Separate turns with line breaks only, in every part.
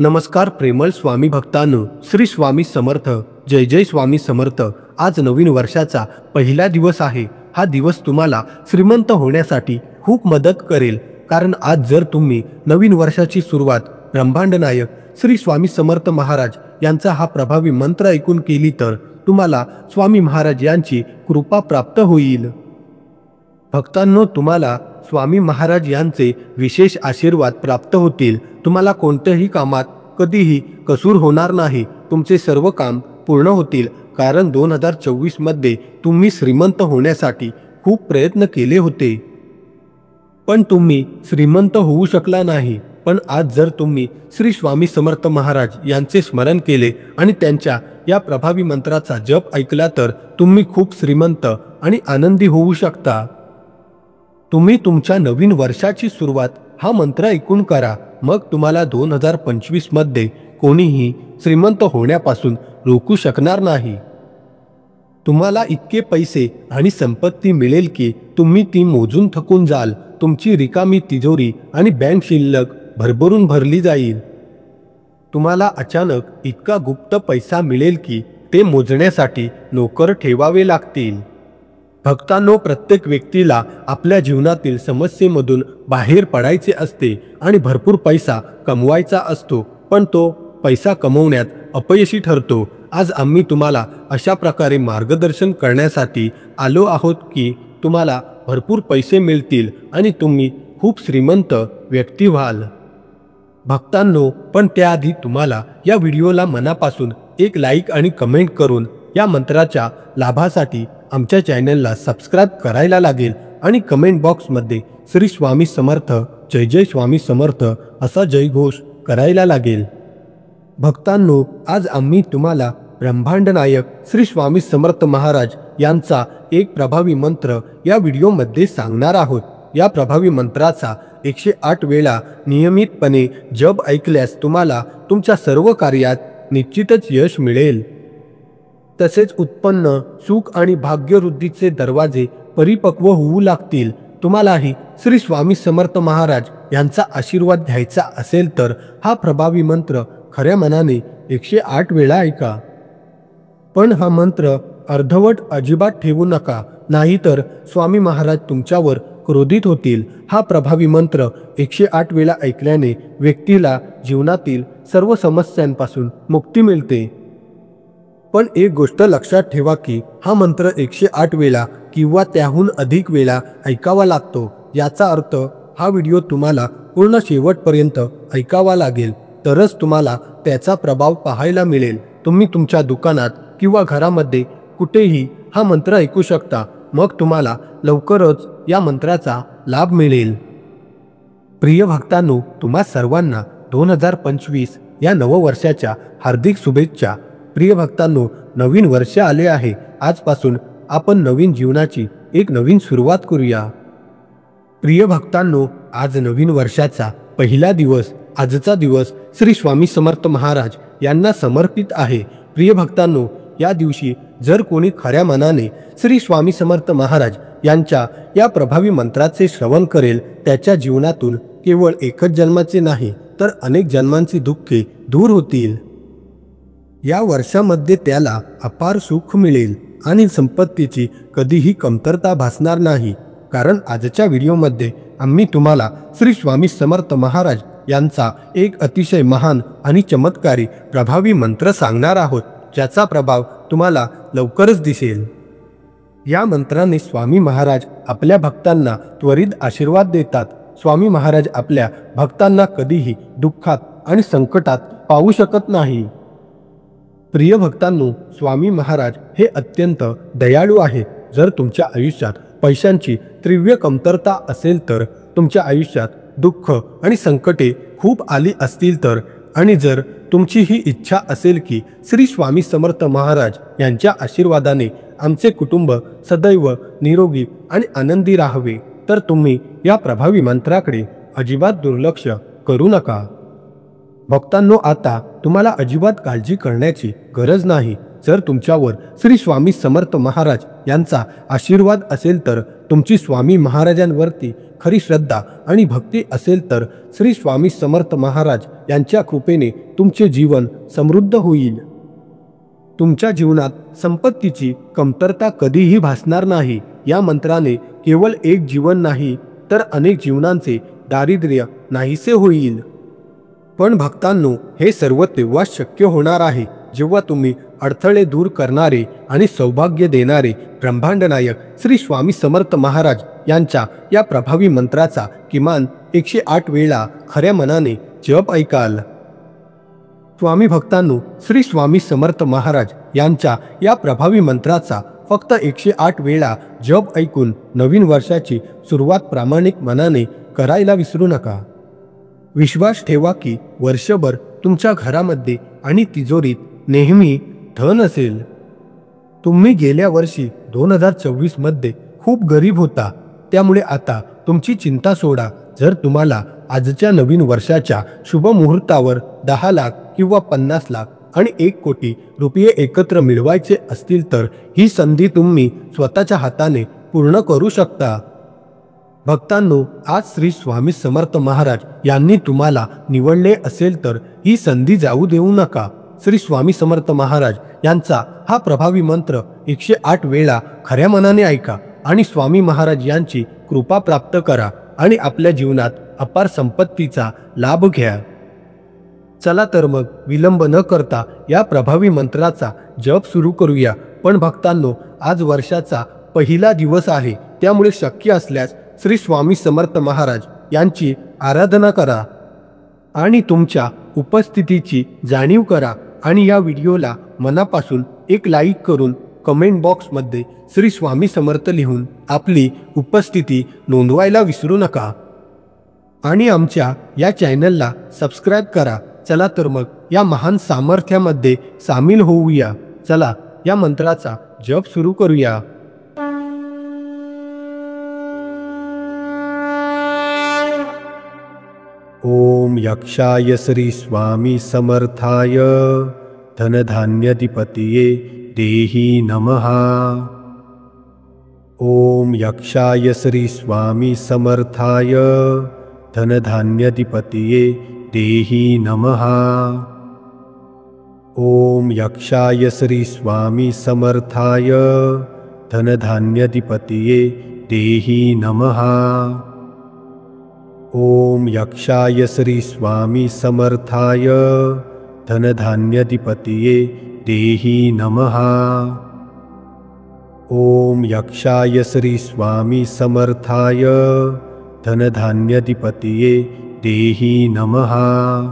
नमस्कार प्रेमळ स्वामी भक्तांनो, श्री स्वामी समर्थ. जय जय स्वामी समर्थ. आज नवीन वर्षाचा पहिला दिवस आहे. हा दिवस तुम्हाला श्रीमंत होण्यासाठी खूप मदत करेल, कारण आज जर तुम्ही नवीन वर्षाची सुरुवात ब्रह्मांड नायक श्री स्वामी समर्थ महाराज यांचा हा प्रभावी मंत्र ऐकून केली तर तुम्हाला स्वामी महाराज यांची कृपा प्राप्त होईल. भक्तांनो, तुम्हाला स्वामी महाराज यांचे विशेष आशीर्वाद प्राप्त होतील. तुम्हाला कोणत्याही कामात कधीही कसूर होणार नाही. तुमचे सर्व काम पूर्ण होतील, कारण 2024 मध्ये तुम्ही श्रीमंत होण्यासाठी खूप प्रयत्न केले होते, पण तुम्ही श्रीमंत होऊ शकला नाही. पण आज जर तुम्ही श्री स्वामी समर्थ महाराज यांचे स्मरण केले आणि त्यांच्या या प्रभावी मंत्राचा जप ऐकला तर तुम्ही खूप श्रीमंत आणि आनंदी होऊ शकता. तुम्ही तुमच्या नवीन वर्षाची सुरुवात हा मंत्र ऐकून करा. मग तुम्हाला 2025 मध्ये कोणीही श्रीमंत होण्यापासून रोखू शकणार नाही. तुम्हाला इतके पैसे आणि संपत्ती मिळेल की तुम्ही ती मोजून थकून जाल. तुमची रिकामी तिजोरी आणि बँक शिल्लक भरभरून भरली जाईल. तुम्हाला अचानक इतका गुप्त पैसा मिळेल की ते मोजण्यासाठी नोकर ठेवावे लागतील. भक्तांनो, प्रत्येक व्यक्तीला आपल्या जीवनातील समस्येमधून बाहेर पडायचे असते आणि भरपूर पैसा कमवायचा असतो, पण तो पैसा कमवण्यात अपयशी ठरतो. आज आम्ही तुम्हाला अशा प्रकारे मार्गदर्शन करण्यासाठी आलो आहोत की तुम्हाला भरपूर पैसे मिळतील आणि तुम्ही खूप श्रीमंत व्यक्ती व्हाल. भक्तांनो, पण त्याआधी तुम्हाला या व्हिडिओला मनापासून एक लाईक आणि कमेंट करून या मंत्राच्या लाभासाठी आमच्या चॅनलला सबस्क्राईब करायला लागेल आणि कमेंट बॉक्समध्ये श्री स्वामी समर्थ, जय जय स्वामी समर्थ असा जयघोष करायला लागेल. भक्तांनो, आज आम्ही तुम्हाला ब्रह्मांड नायक श्री स्वामी समर्थ महाराज यांचा एक प्रभावी मंत्र या व्हिडिओमध्ये सांगणार आहोत. या प्रभावी मंत्राचा 108 वेळा नियमितपणे जप ऐकल्यास तुम्हाला तुमच्या सर्व कार्यात निश्चितच यश मिळेल. तसेच उत्पन्न, सुख आणि भाग्यवृद्धीचे दरवाजे परिपक्व होऊ लागतील. तुम्हालाही श्री स्वामी समर्थ महाराज यांचा आशीर्वाद घ्यायचा असेल तर हा प्रभावी मंत्र खऱ्या मनाने 108 वेळा ऐका. पण हा मंत्र अर्धवट अजिबात ठेवू नका, नाहीतर स्वामी महाराज तुमच्यावर क्रोधित होतील. हा प्रभावी मंत्र 108 वेळा ऐकल्याने व्यक्तीला जीवनातील सर्व समस्यांपासून मुक्ती मिळते. पण एक गोष्ट लक्षात ठेवा की हा मंत्र 108 वेळा किंवा त्याहून अधिक वेळा ऐकावा लागतो. याचा अर्थ हा व्हिडिओ तुम्हाला पूर्ण शेवटपर्यंत ऐकावा लागेल, तरच तुम्हाला त्याचा प्रभाव पाहायला मिळेल. तुम्ही तुमच्या दुकानात किंवा घरामध्ये कुठेही हा मंत्र ऐकू शकता. मग तुम्हाला लवकरच या मंत्राचा लाभ मिळेल. प्रिय भक्तांनो, तुम्हा सर्वांना 2025 या नववर्षाच्या हार्दिक शुभेच्छा. प्रिय भक्तांनो, नवीन वर्ष आले आहे. आजपासून आपण नवीन जीवनाची एक नवीन सुरुवात करूया. प्रिय भक्तांनो, आज नवीन वर्षाचा पहिला दिवस. आजचा दिवस श्री स्वामी समर्थ महाराज यांना समर्पित आहे. प्रिय भक्तांनो, या दिवशी जर कोणी खऱ्या मनाने श्री स्वामी समर्थ महाराज यांच्या या प्रभावी मंत्राचे श्रवण करेल, त्याच्या जीवनातून केवळ एकच जन्माचे नाही तर अनेक जन्मांची दुःखे दूर होतील. या वर्षामध्ये त्याला अपार सुख मिळेल आणि संपत्तीची कधीही कमतरता भासणार नाही. कारण आजच्या व्हिडिओमध्ये आम्ही तुम्हाला श्री स्वामी समर्थ महाराज यांचा एक अतिशय महान आणि चमत्कारी प्रभावी मंत्र सांगणार आहोत, ज्याचा प्रभाव तुम्हाला लवकरच दिसेल. या मंत्राने स्वामी महाराज आपल्या भक्तांना त्वरित आशीर्वाद देतात. स्वामी महाराज आपल्या भक्तांना कधीही दुःखात आणि संकटात पाहू शकत नाही. प्रिय भक्तांनो, स्वामी महाराज हे अत्यंत दयाळू आहेत. जर तुमच्या आयुष्यात पैशांची तीव्र कमतरता असेल तर, तुमच्या आयुष्यात दुःख आणि संकटे खूप आली असतील तर, आणि जर तुमची ही इच्छा असेल की श्री स्वामी समर्थ महाराज यांच्या आशीर्वादाने आमचे कुटुंब सदैव निरोगी आणि आनंदी राहावे, तर तुम्ही या प्रभावी मंत्राकडे अजिबात दुर्लक्ष करू नका. भक्तांनो, आता तुम्हाला अजिबात काळजी करण्याची गरज नाही. जर तुमच्यावर श्री स्वामी समर्थ महाराज यांचा आशीर्वाद असेल तर तुमची स्वामी महाराजांवरती खरी श्रद्धा आणि भक्ती असेल तर श्री स्वामी समर्थ महाराज यांच्या कृपेने तुमचे जीवन समृद्ध होईल. तुमच्या जीवनात संपत्तीची कमतरता कधीही भासणार नाही. या मंत्राने केवळ एक जीवन नाही तर अनेक जीवनांचे दारिद्र्य नाहीसे होईल. पण भक्तांनो, हे सर्व तेव्हाच शक्य होणार आहे जेव्हा तुम्ही अडथळे दूर करणारे आणि सौभाग्य देणारे ब्रह्मांड नायक श्री स्वामी समर्थ महाराज यांच्या या प्रभावी मंत्राचा किमान 108 वेळा खऱ्या मनाने जप ऐकाल. स्वामी भक्तांनो, श्री स्वामी समर्थ महाराज यांच्या या प्रभावी मंत्राचा फक्त 108 वेळा जप ऐकून नवीन वर्षाची सुरुवात प्रामाणिक मनाने करायला विसरू नका. विश्वास ठेवा की वर्षभर तुमच्या घरामध्ये आणि तिजोरीत नेहमी धन असेल. तुम्ही गेल्या वर्षी 2024 मध्ये खूप गरीब होता, त्यामुळे आता तुमची चिंता सोडा. जर तुम्हाला आजच्या नवीन वर्षाच्या शुभ मुहूर्तावर 10 लाख किंवा 50 लाख आणि 1 कोटी रुपये एकत्र मिळवायचे असतील तर ही संधी तुम्ही स्वतःच्या हाताने पूर्ण करू शकता. भक्तांनो, आज श्री स्वामी समर्थ महाराज यांनी तुम्हाला निवडले असेल तर ही संधी जाऊ देऊ नका. श्री स्वामी समर्थ महाराज यांचा हा प्रभावी मंत्र 108 वेळा खऱ्या मनाने ऐका आणि स्वामी महाराज यांची कृपा प्राप्त करा आणि आपल्या जीवनात अपार संपत्तीचा लाभ घ्या. चला तर मग विलंब न करता या प्रभावी मंत्राचा जप सुरू करूया. पण भक्तांनो, आज वर्षाचा पहिला दिवस आहे, त्यामुळे शक्य असल्यास श्री स्वामी समर्थ महाराज यांची आराधना करा आणि तुमच्या उपस्थितीची जाणीव करा. आणि या व्हिडिओला मनापासून एक लाईक करून कमेंट बॉक्समध्ये श्री स्वामी समर्थ लिहून आपली उपस्थिती नोंदवायला विसरू नका. आणि आमच्या या चॅनलला सबस्क्राईब करा. चला तर मग या महान सामर्थ्यामध्ये सामील होऊया. चला या मंत्राचा जप सुरू करूया. ओम यक्षाय श्री स्वामी समर्थाय धनधान्यधिपतये देहि नमः. ओम यक्षाय श्री स्वामी समर्थाय धनधान्यधिपतये देहि नमः. ओम यक्षाय श्री स्वामी समर्थाय धनधान्यधिपतये देहि नमः. ओम यक्षाय श्री स्वामी समर्थाय धनधान्यधिपतये देहि नमः. ओम यक्षाय श्री स्वामी समर्थाय धनधान्यधिपतये देहि नमः.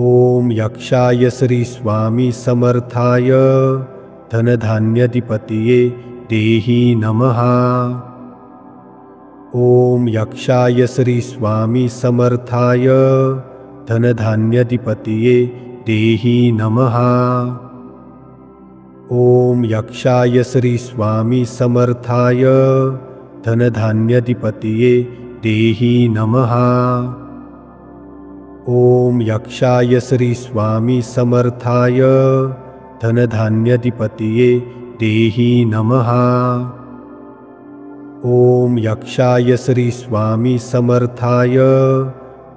ओम यक्षाय श्री स्वामी समर्थाय धनधान्यधिपतये देहि नमः. ओम यक्षाय श्री स्वामी समर्थाय धनधान्यधिपतये देहि नमः. ओम यक्षाय श्री स्वामी समर्थाय धनधान्यधिपतये देहि नमः. ओम यक्षाय श्री स्वामी समर्थाय धनधान्यधिपतये देहि नमः. ओम यक्षाय श्री स्वामी समर्थाय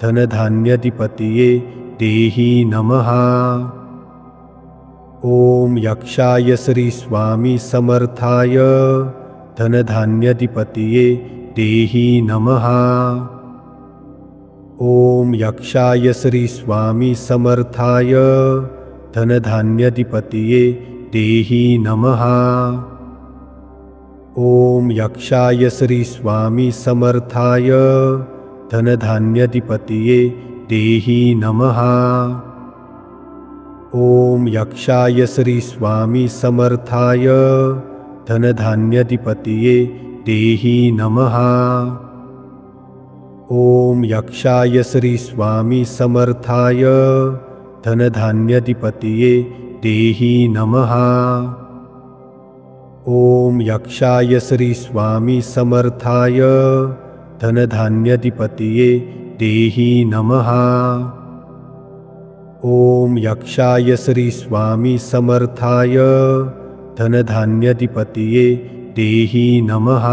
धनधान्यधिपतये देहि नमः. ओम यक्षाय श्री स्वामी समर्थाय धनधान्यधिपतये देहि नमः. ओम यक्षाय श्री स्वामी समर्थाय धनधान्यधिपतये देहि नमः. ओम यक्षाय श्री स्वामी समर्थाय धनधान्यधिपतये देहि नमः. ओम यक्षाय श्री स्वामी समर्थाय धनधान्यधिपतये देहि नमः. ओम यक्षाय श्री स्वामी समर्थाय धनधान्यधिपतये देहि नमः. ओम यक्षाय श्री स्वामी समर्थाय धनधान्यधिपतये देहि नमः. ओम यक्षाय श्री स्वामी समर्थाय धनधान्यधिपतये देहि नमः.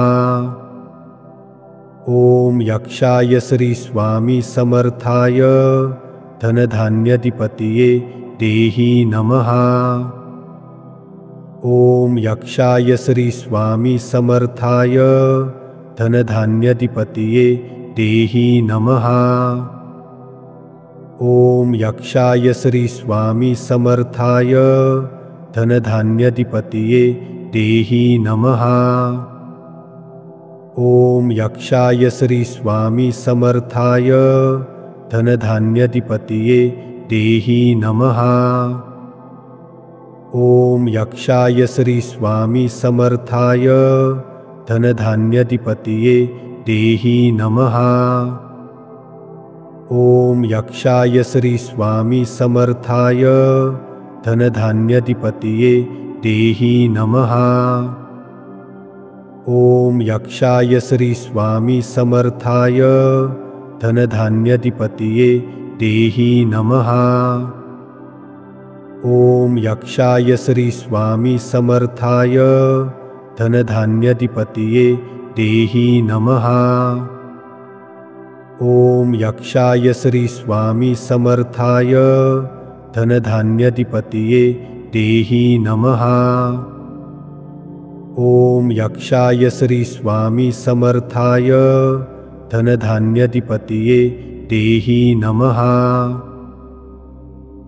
ओम यक्षाय श्री स्वामी समर्थाय धनधान्याधिपतये देहि नमः। ओम यक्षाय श्री स्वामी समर्थाय धनधान्याधिपतये देहि नमः। ओम यक्षाय श्री स्वामी समर्थाय धनधान्याधिपतये देहि नमः। ओम यक्षाय श्री स्वामी समर्थाय धनधान्याधिपतये देहि नमः। ओम यक्षाय श्री स्वामी समर्थाय धनधान्याधिपतये देहि नमः। ओम यक्षाय श्री स्वामी समर्थाय धनधान्याधिपतये देहि नमः। ओम यक्षाय श्री स्वामी समर्थाय धनधान्याधिपतये देहि नमः। ओम यक्षाय श्री स्वामी समर्थाय धनधान्याधिपतये देहि नमः। ओम यक्षाय श्री स्वामी समर्थाय धनधान्याधिपतये देहि नमः। ओम यक्षाय श्री स्वामी समर्थाय धनधान्याधिपतये देहि नमः।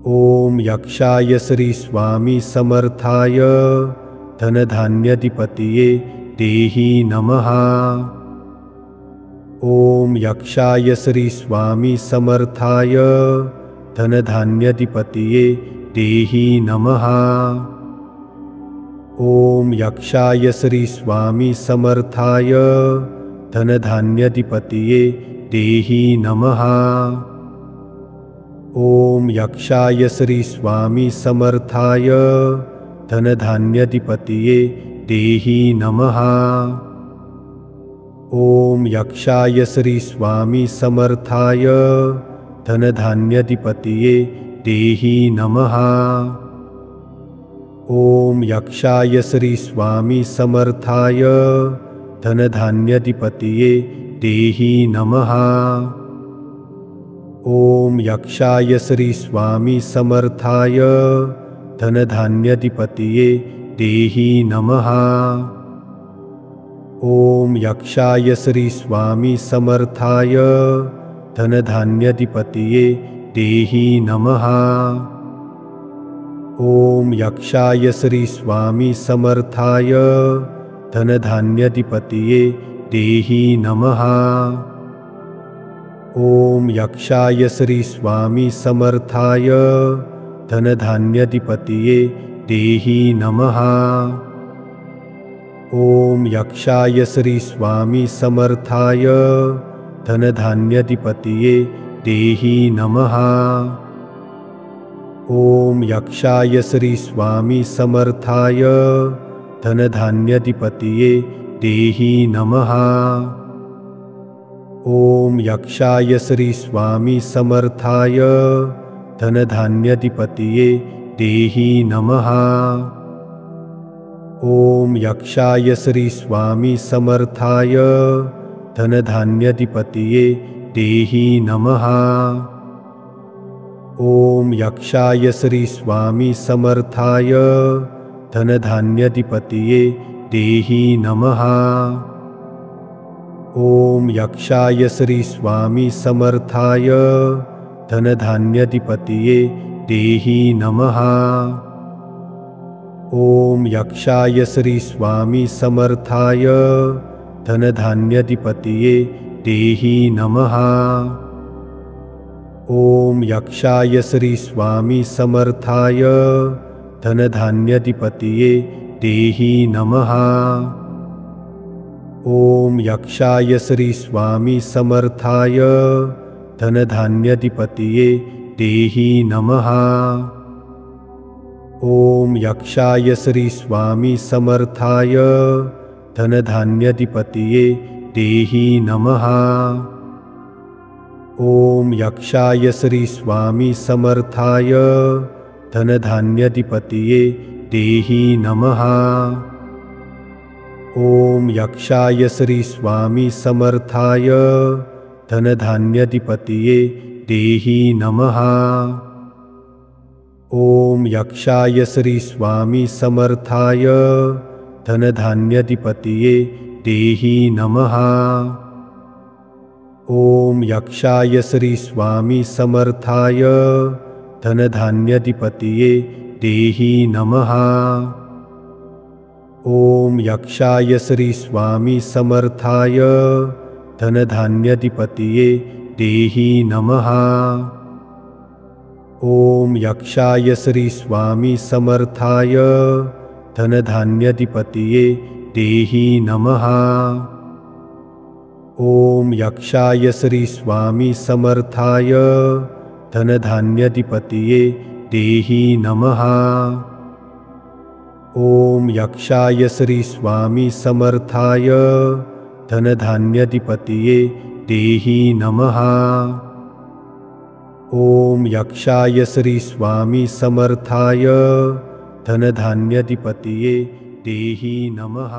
ओम यक्षाय श्री स्वामी समर्थाय धनधान्याधिपतये देहि नमः। ओम यक्षाय श्री स्वामी समर्थाय धनधान्याधिपतये देहि नमः। ओम यक्षाय श्री स्वामी समर्थाय धनधान्याधिपतये देहि नमः। ओम यक्षाय श्री स्वामी समर्थाय धनधान्याधिपतये देहि नमः। ओम यक्षाय श्री स्वामी समर्थाय धनधान्याधिपतये देहि नमः। ओम यक्षाय श्री स्वामी समर्थाय धनधान्याधिपतये देहि नमः। ओम यक्षाय श्री स्वामी समर्थाय धनधान्याधिपतये देहि नमः। ओम यक्षाय श्री स्वामी समर्थाय धनधान्याधिपतये देहि नमः। ओम यक्षाय श्री स्वामी समर्थाय धनधान्याधिपतये देहि नमः। ओम यक्षाय श्री स्वामी समर्थाय धनधान्याधिपतये देहि नमः। ओम यक्षाय श्री स्वामी समर्थाय धनधान्याधिपतये देहि नमः। ओम यक्षाय श्री स्वामी समर्थाय धनधान्याधिपतये देहि नमः। ओम यक्षाय श्री स्वामी समर्थाय धनधान्याधिपतये देहि नमः। ओम यक्षाय श्री स्वामी समर्थाय धनधान्याधिपतये देहि नमः। ओम यक्षाय श्री स्वामी समर्थाय धनधान्याधिपतये देहि नमः। ओम यक्षाय श्री स्वामी समर्थाय धनधान्याधिपतये देहि नमः। ओम यक्षाय श्री स्वामी समर्थाय धनधान्याधिपतये देहि नमः। ओम यक्षाय श्री स्वामी समर्थाय धनधान्याधिपतये देहि नमः। ओम यक्षाय श्री स्वामी समर्थाय धनधान्याधिपतये देहि नमः। ओम यक्षाय श्री स्वामी समर्थाय धनधान्याधिपतये देहि नमः। ओम यक्षाय श्री स्वामी समर्थाय धनधान्याधिपतये देहि नमः। ओम यक्षाय श्री स्वामी समर्थाय धनधान्याधिपतये देहि नमः। ओम यक्षाय श्री स्वामी समर्थाय धनधान्याधिपतये देहि नमः। ओम यक्षाय श्री स्वामी समर्थाय धनधान्याधिपतये देहि नमः। ओम यक्षाय श्री स्वामी समर्थाय धनधान्याधिपतये देहि नमः। ओम यक्षाय श्री स्वामी समर्थाय धनधान्याधिपतये देहि नमः। ओम यक्षाय श्री स्वामी समर्थाय धनधान्याधिपतये देहि नमः। ओम यक्षाय श्री स्वामी समर्थाय धनधान्याधिपतये देहि नमः। ओम यक्षाय श्री स्वामी समर्थाय धनधान्याधिपतये देहि नमः।